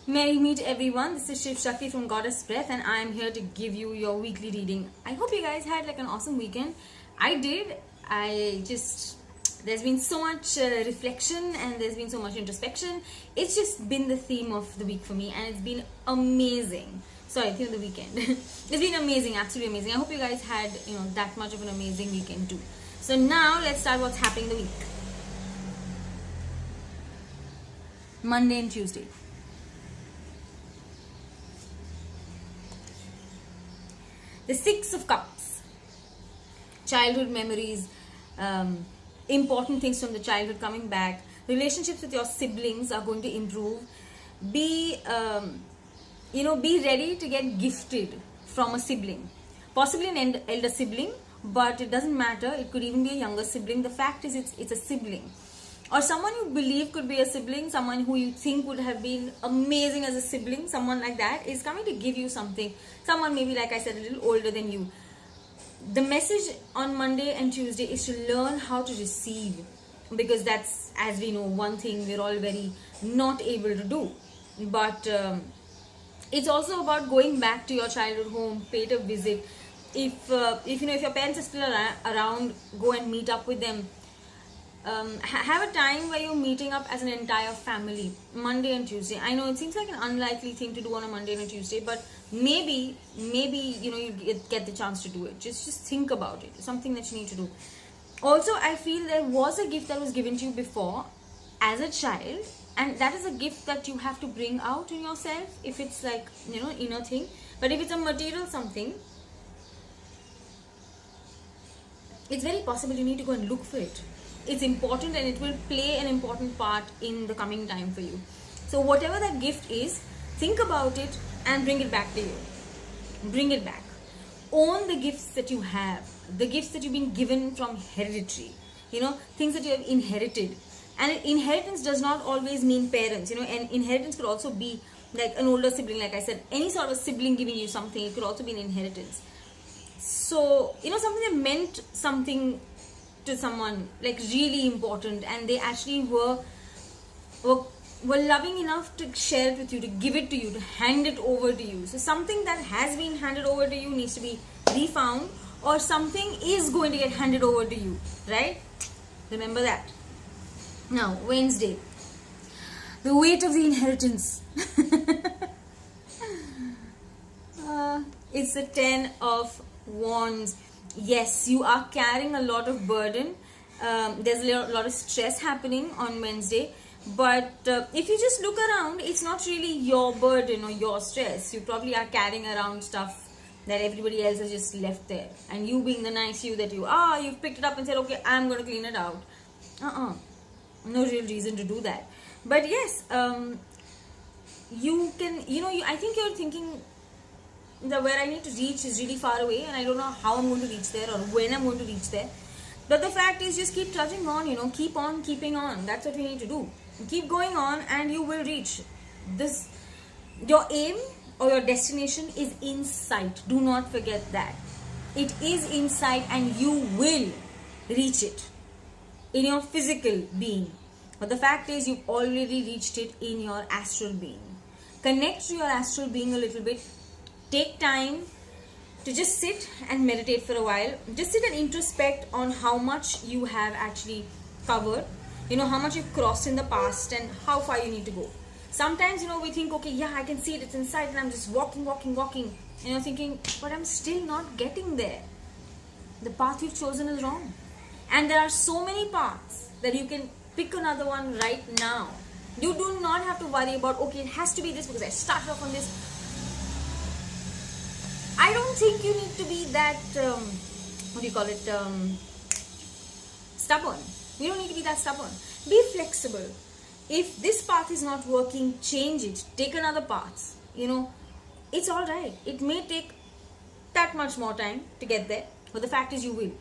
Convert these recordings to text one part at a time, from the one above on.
Merry meet everyone. This is Shiv Shakti from Goddess Breath, and I am here to give you your weekly reading. I hope you guys had like an awesome weekend. I did. There's been so much reflection and there's been so much introspection. It's just been the theme of the week for me, and it's been amazing. Sorry, theme of the weekend. It's been amazing, absolutely amazing. I hope you guys had that much of an amazing weekend too. So now let's start what's happening the week. Monday and Tuesday. The Six of Cups. Childhood memories, important things from the childhood coming back. Relationships with your siblings are going to improve. Be ready to get gifted from a sibling. Possibly an elder sibling, but it doesn't matter. It could even be a younger sibling. The fact is it's a sibling. Or someone you believe could be a sibling, someone who you think would have been amazing as a sibling, someone like that is coming to give you something. Someone maybe, like I said, a little older than you. The message on Monday and Tuesday is to learn how to receive, because that's, as we know, one thing we're all very not able to do. But it's also about going back to your childhood home, pay it a visit. If your parents are still around, go and meet up with them. Have a time where you're meeting up as an entire family, Monday and Tuesday. I know it seems like an unlikely thing to do on a Monday and a Tuesday, but maybe you get the chance to do it. Just think about it. It's something that you need to do. Also, I feel there was a gift that was given to you before as a child, and that is a gift that you have to bring out in yourself, if it's like inner thing. But if it's a material something, it's very possible you need to go and look for it. It's important, and it will play an important part in the coming time for you. So whatever that gift is, think about it and bring it back to you. Bring it back. Own the gifts that you have, the gifts that you've been given from hereditary, things that you have inherited. And inheritance does not always mean parents, and inheritance could also be like an older sibling, like I said, any sort of sibling giving you something. It could also be an inheritance. So, something that meant something to someone, like really important, and they actually were loving enough to share it with you, to give it to you, to hand it over to you. So something that has been handed over to you needs to be refound, or something is going to get handed over to you, right? Remember that. Now, Wednesday, the weight of the inheritance. It's the 10 of Wands. Yes, you are carrying a lot of burden. There's a lot of stress happening on Wednesday. But if you just look around, it's not really your burden or your stress. You probably are carrying around stuff that everybody else has just left there. And you, being the nice you that you are, you've picked it up and said, okay, I'm going to clean it out. No real reason to do that. But yes, you can, I think you're thinking that where I need to reach is really far away, and I don't know how I'm going to reach there or when I'm going to reach there. But the fact is, just keep trudging on, keep on keeping on. That's what we need to do. Keep going on and you will reach this. Your aim or your destination is in sight. Do not forget that. It is in sight, and you will reach it in your physical being. But the fact is, you've already reached it in your astral being. Connect to your astral being a little bit. Take time to just sit and meditate for a while. Just sit and introspect on how much you have actually covered. How much you've crossed in the past and how far you need to go. Sometimes, we think, okay, yeah, I can see it, it's inside, and I'm just walking, thinking, but I'm still not getting there. The path you've chosen is wrong. And there are so many paths that you can pick another one right now. You do not have to worry about, okay, it has to be this because I started off on this. I don't think you need to be that, stubborn. You don't need to be that stubborn. Be flexible. If this path is not working, change it. Take another path. It's alright. It may take that much more time to get there, but the fact is you will.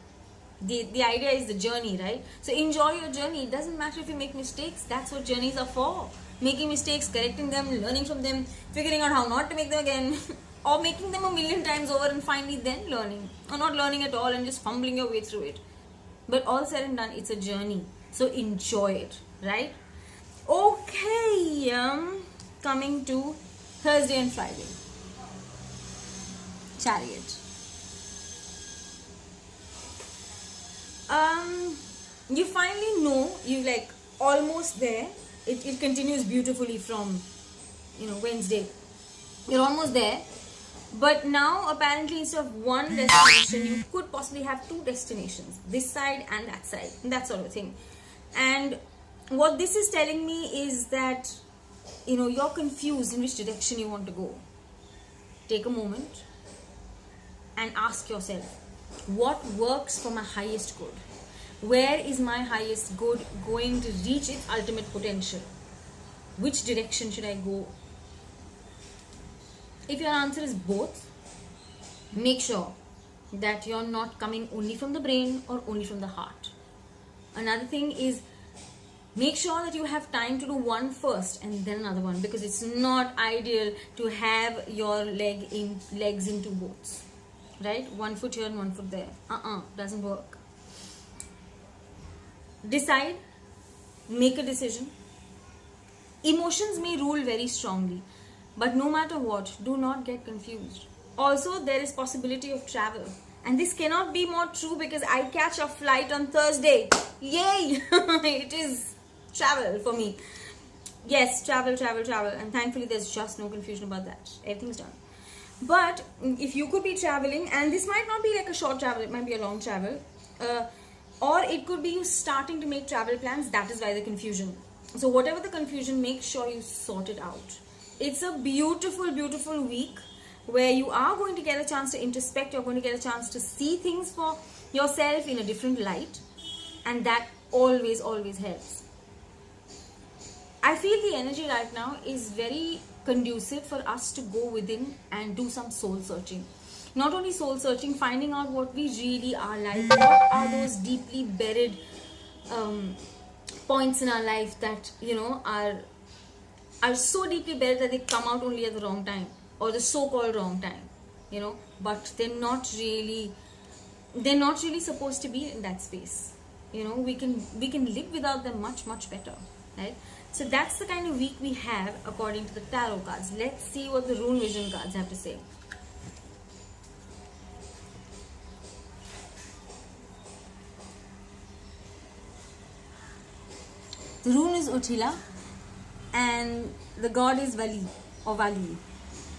The idea is the journey, right? So enjoy your journey. It doesn't matter if you make mistakes. That's what journeys are for. Making mistakes, correcting them, learning from them, figuring out how not to make them again. Or making them a million times over and finally then learning. Or not learning at all and just fumbling your way through it. But all said and done, it's a journey. So enjoy it, right? Okay. coming to Thursday and Friday. Chariot. You finally know, you like almost there. It continues beautifully from, Wednesday. You're almost there. But now apparently instead of one destination, you could possibly have two destinations, this side and that sort of thing. And what this is telling me is that, you're confused in which direction you want to go. Take a moment and ask yourself, what works for my highest good? Where is my highest good going to reach its ultimate potential? Which direction should I go? If your answer is both, make sure that you're not coming only from the brain or only from the heart. Another thing is, make sure that you have time to do one first and then another one, because it's not ideal to have your legs in two boats, right? One foot here and one foot there. Doesn't work. Decide, make a decision. Emotions may rule very strongly, but no matter what, do not get confused. Also, there is possibility of travel, and this cannot be more true because I catch a flight on Thursday. Yay! It is travel for me. Yes, travel, and thankfully there's just no confusion about that. Everything's done. But if you could be traveling, and this might not be like a short travel, it might be a long travel, or it could be you starting to make travel plans. That is why the confusion. So whatever the confusion, make sure you sort it out. It's a beautiful, beautiful week where you are going to get a chance to introspect. You're going to get a chance to see things for yourself in a different light, and that always helps. I feel the energy right now is very conducive for us to go within and do some soul searching. Not only soul searching, finding out what we really are like. What are those deeply buried points in our life that are so deeply buried that they come out only at the wrong time, or the so-called wrong time, but they're not really supposed to be in that space. We can live without them much better, right? So that's the kind of week we have according to the tarot cards. Let's see what the Rune Vision cards have to say. The rune is Utila, and the god is Vali or Vali.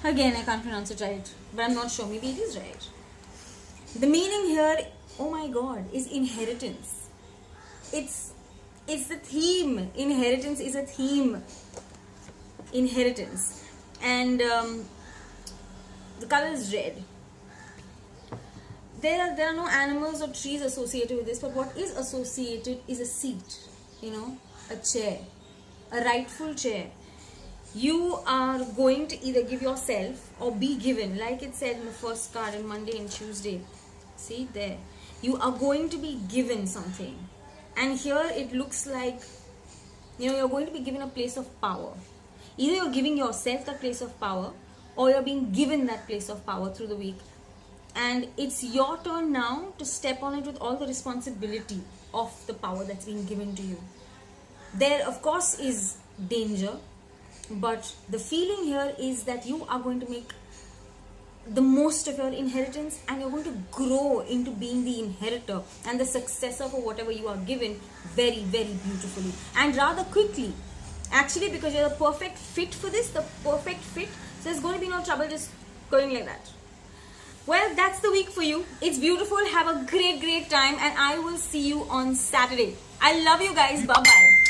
Again, I can't pronounce it right, but I'm not sure. Maybe it is right. The meaning here, oh my god, is inheritance. It's the theme. Inheritance is a theme. Inheritance. And the color is red. There are no animals or trees associated with this, but what is associated is a seat, a chair, a rightful chair. You are going to either give yourself or be given, like it said in the first card on Monday and Tuesday. See there, you are going to be given something, and here it looks like you're going to be given a place of power. Either you're giving yourself that place of power, or you're being given that place of power through the week, and it's your turn now to step on it with all the responsibility of the power that's being given to you. There of course is danger, but the feeling here is that you are going to make the most of your inheritance, and you're going to grow into being the inheritor and the successor for whatever you are given very beautifully, and rather quickly, actually, because you're the perfect fit for this, the perfect fit. So there's going to be no trouble just going like that. Well, that's the week for you. It's beautiful. Have a great time, and I will see you on Saturday. I love you guys. Bye bye.